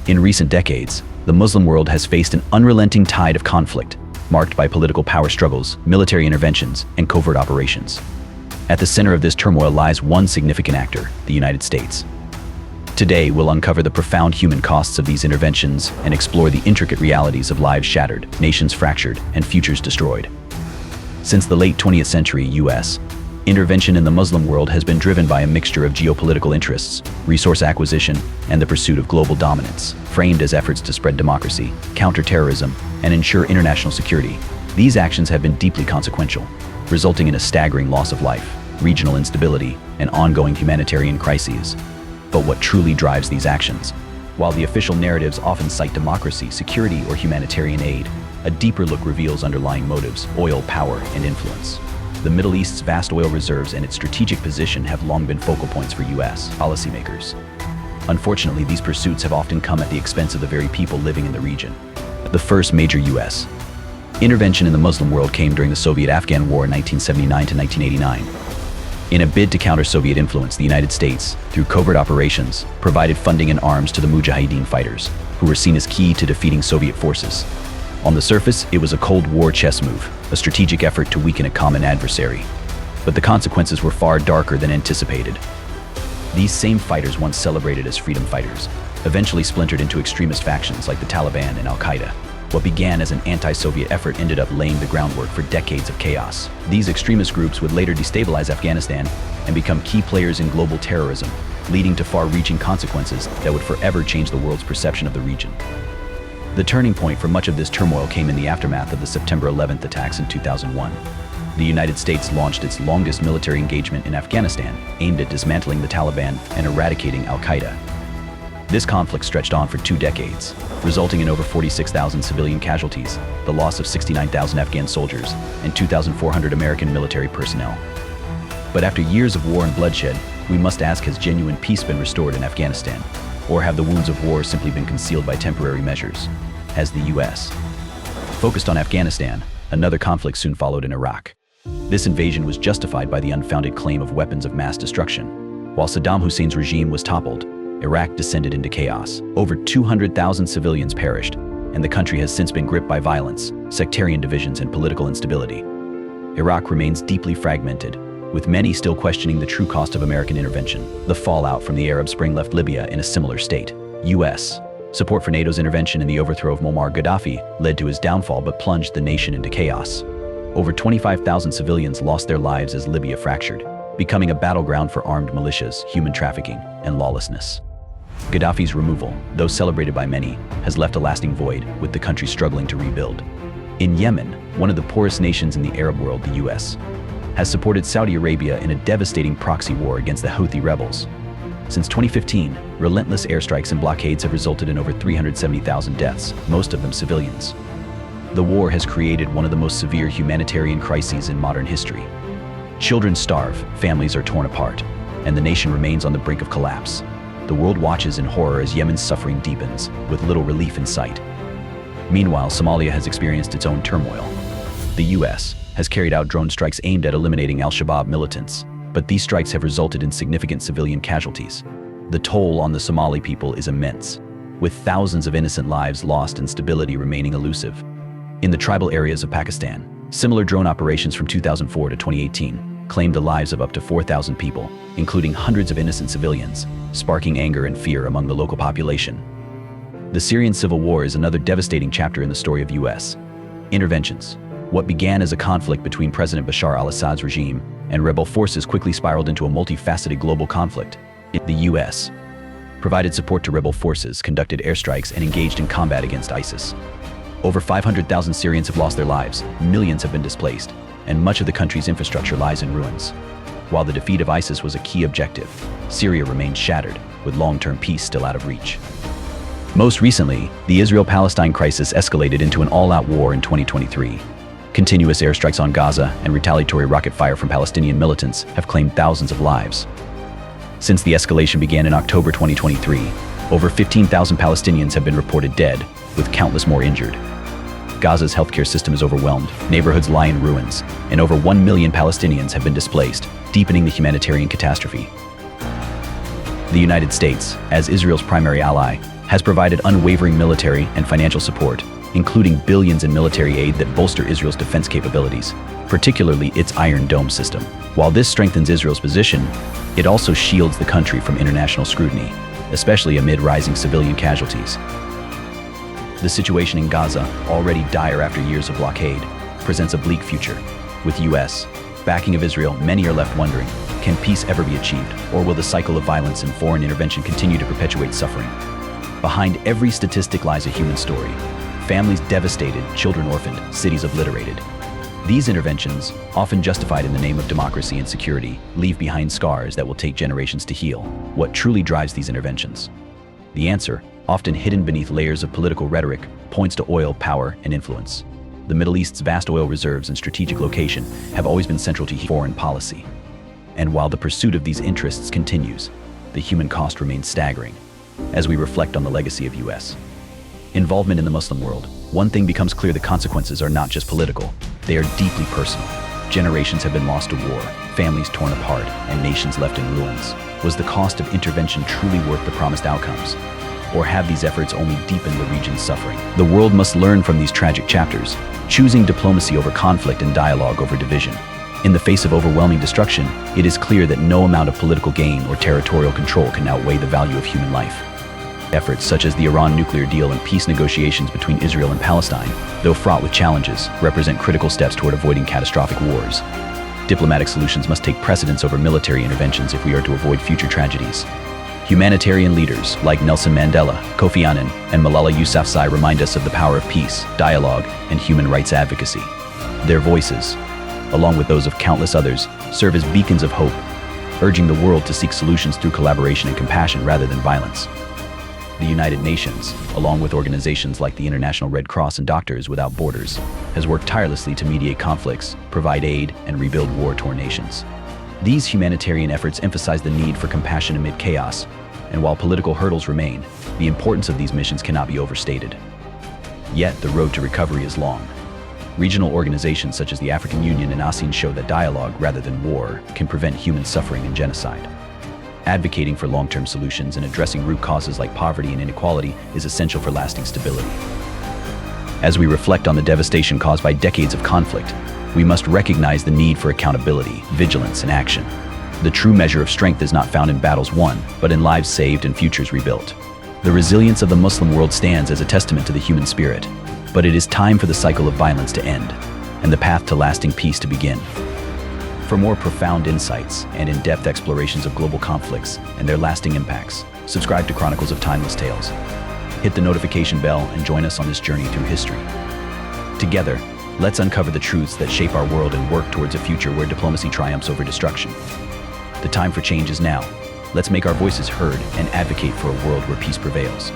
In recent decades, the Muslim world has faced an unrelenting tide of conflict, marked by political power struggles, military interventions, and covert operations. At the center of this turmoil lies one significant actor, the United States. Today, we'll uncover the profound human costs of these interventions and explore the intricate realities of lives shattered, nations fractured, and futures destroyed. Since the late 20th century, U.S. intervention in the Muslim world has been driven by a mixture of geopolitical interests, resource acquisition, and the pursuit of global dominance, framed as efforts to spread democracy, counter terrorism, and ensure international security. These actions have been deeply consequential, resulting in a staggering loss of life, regional instability, and ongoing humanitarian crises. But what truly drives these actions? While the official narratives often cite democracy, security, or humanitarian aid, a deeper look reveals underlying motives: oil, power, and influence. The Middle East's vast oil reserves and its strategic position have long been focal points for U.S. policymakers. Unfortunately, these pursuits have often come at the expense of the very people living in the region. The first major U.S. intervention in the Muslim world came during the Soviet-Afghan War in 1979 to 1989. In a bid to counter Soviet influence, the United States, through covert operations, provided funding and arms to the Mujahideen fighters, who were seen as key to defeating Soviet forces. On the surface, it was a Cold War chess move, a strategic effort to weaken a common adversary. But the consequences were far darker than anticipated. These same fighters, once celebrated as freedom fighters, eventually splintered into extremist factions like the Taliban and Al-Qaeda. What began as an anti-Soviet effort ended up laying the groundwork for decades of chaos. These extremist groups would later destabilize Afghanistan and become key players in global terrorism, leading to far-reaching consequences that would forever change the world's perception of the region. The turning point for much of this turmoil came in the aftermath of the September 11th attacks in 2001. The United States launched its longest military engagement in Afghanistan, aimed at dismantling the Taliban and eradicating Al-Qaeda. This conflict stretched on for 2 decades, resulting in over 46,000 civilian casualties, the loss of 69,000 Afghan soldiers, and 2,400 American military personnel. But after years of war and bloodshed, we must ask, has genuine peace been restored in Afghanistan? Or have the wounds of war simply been concealed by temporary measures? As the U.S. focused on Afghanistan, another conflict soon followed in Iraq. This invasion was justified by the unfounded claim of weapons of mass destruction. While Saddam Hussein's regime was toppled, Iraq descended into chaos. Over 200,000 civilians perished, and the country has since been gripped by violence, sectarian divisions, and political instability. Iraq remains deeply fragmented, with many still questioning the true cost of American intervention. The fallout from the Arab Spring left Libya in a similar state. U.S. support for NATO's intervention in the overthrow of Muammar Gaddafi led to his downfall but plunged the nation into chaos. Over 25,000 civilians lost their lives as Libya fractured, becoming a battleground for armed militias, human trafficking, and lawlessness. Gaddafi's removal, though celebrated by many, has left a lasting void, with the country struggling to rebuild. In Yemen, one of the poorest nations in the Arab world, the U.S. has supported Saudi Arabia in a devastating proxy war against the Houthi rebels. Since 2015, relentless airstrikes and blockades have resulted in over 370,000 deaths, most of them civilians. The war has created one of the most severe humanitarian crises in modern history. Children starve, families are torn apart, and the nation remains on the brink of collapse. The world watches in horror as Yemen's suffering deepens, with little relief in sight. Meanwhile, Somalia has experienced its own turmoil. The U.S. has carried out drone strikes aimed at eliminating al-Shabaab militants, but these strikes have resulted in significant civilian casualties. The toll on the Somali people is immense, with thousands of innocent lives lost and stability remaining elusive. In the tribal areas of Pakistan, similar drone operations from 2004 to 2018 claimed the lives of up to 4,000 people, including hundreds of innocent civilians, sparking anger and fear among the local population. The Syrian civil war is another devastating chapter in the story of U.S. interventions. What began as a conflict between President Bashar al-Assad's regime and rebel forces quickly spiraled into a multifaceted global conflict. The U.S. provided support to rebel forces, conducted airstrikes, and engaged in combat against ISIS. Over 500,000 Syrians have lost their lives, millions have been displaced, and much of the country's infrastructure lies in ruins. While the defeat of ISIS was a key objective, Syria remains shattered, with long-term peace still out of reach. Most recently, the Israel-Palestine crisis escalated into an all-out war in 2023. Continuous airstrikes on Gaza and retaliatory rocket fire from Palestinian militants have claimed thousands of lives. Since the escalation began in October 2023, over 15,000 Palestinians have been reported dead, with countless more injured. Gaza's healthcare system is overwhelmed, neighborhoods lie in ruins, and over 1 million Palestinians have been displaced, deepening the humanitarian catastrophe. The United States, as Israel's primary ally, has provided unwavering military and financial support, including billions in military aid that bolster Israel's defense capabilities, particularly its Iron Dome system. While this strengthens Israel's position, it also shields the country from international scrutiny, especially amid rising civilian casualties. The situation in Gaza, already dire after years of blockade, presents a bleak future. With U.S. backing of Israel, many are left wondering, can peace ever be achieved, or will the cycle of violence and foreign intervention continue to perpetuate suffering? Behind every statistic lies a human story. Families devastated, children orphaned, cities obliterated. These interventions, often justified in the name of democracy and security, leave behind scars that will take generations to heal. What truly drives these interventions? The answer, often hidden beneath layers of political rhetoric, points to oil, power, and influence. The Middle East's vast oil reserves and strategic location have always been central to foreign policy. And while the pursuit of these interests continues, the human cost remains staggering. As we reflect on the legacy of U.S. involvement in the Muslim world, one thing becomes clear: the consequences are not just political, they are deeply personal. Generations have been lost to war, families torn apart, and nations left in ruins. Was the cost of intervention truly worth the promised outcomes? Or have these efforts only deepened the region's suffering? The world must learn from these tragic chapters, choosing diplomacy over conflict and dialogue over division. In the face of overwhelming destruction, it is clear that no amount of political gain or territorial control can outweigh the value of human life. Efforts such as the Iran nuclear deal and peace negotiations between Israel and Palestine, though fraught with challenges, represent critical steps toward avoiding catastrophic wars. Diplomatic solutions must take precedence over military interventions if we are to avoid future tragedies. Humanitarian leaders like Nelson Mandela, Kofi Annan, and Malala Yousafzai remind us of the power of peace, dialogue, and human rights advocacy. Their voices, along with those of countless others, serve as beacons of hope, urging the world to seek solutions through collaboration and compassion rather than violence. The United Nations, along with organizations like the International Red Cross and Doctors Without Borders, has worked tirelessly to mediate conflicts, provide aid, and rebuild war-torn nations. These humanitarian efforts emphasize the need for compassion amid chaos, and while political hurdles remain, the importance of these missions cannot be overstated. Yet, the road to recovery is long. Regional organizations such as the African Union and ASEAN show that dialogue, rather than war, can prevent human suffering and genocide. Advocating for long-term solutions and addressing root causes like poverty and inequality is essential for lasting stability. As we reflect on the devastation caused by decades of conflict, we must recognize the need for accountability, vigilance, and action. The true measure of strength is not found in battles won, but in lives saved and futures rebuilt. The resilience of the Muslim world stands as a testament to the human spirit, but it is time for the cycle of violence to end, and the path to lasting peace to begin. For more profound insights and in-depth explorations of global conflicts and their lasting impacts, subscribe to Chronicles of Timeless Tales. Hit the notification bell and join us on this journey through history. Together, let's uncover the truths that shape our world and work towards a future where diplomacy triumphs over destruction. The time for change is now. Let's make our voices heard and advocate for a world where peace prevails.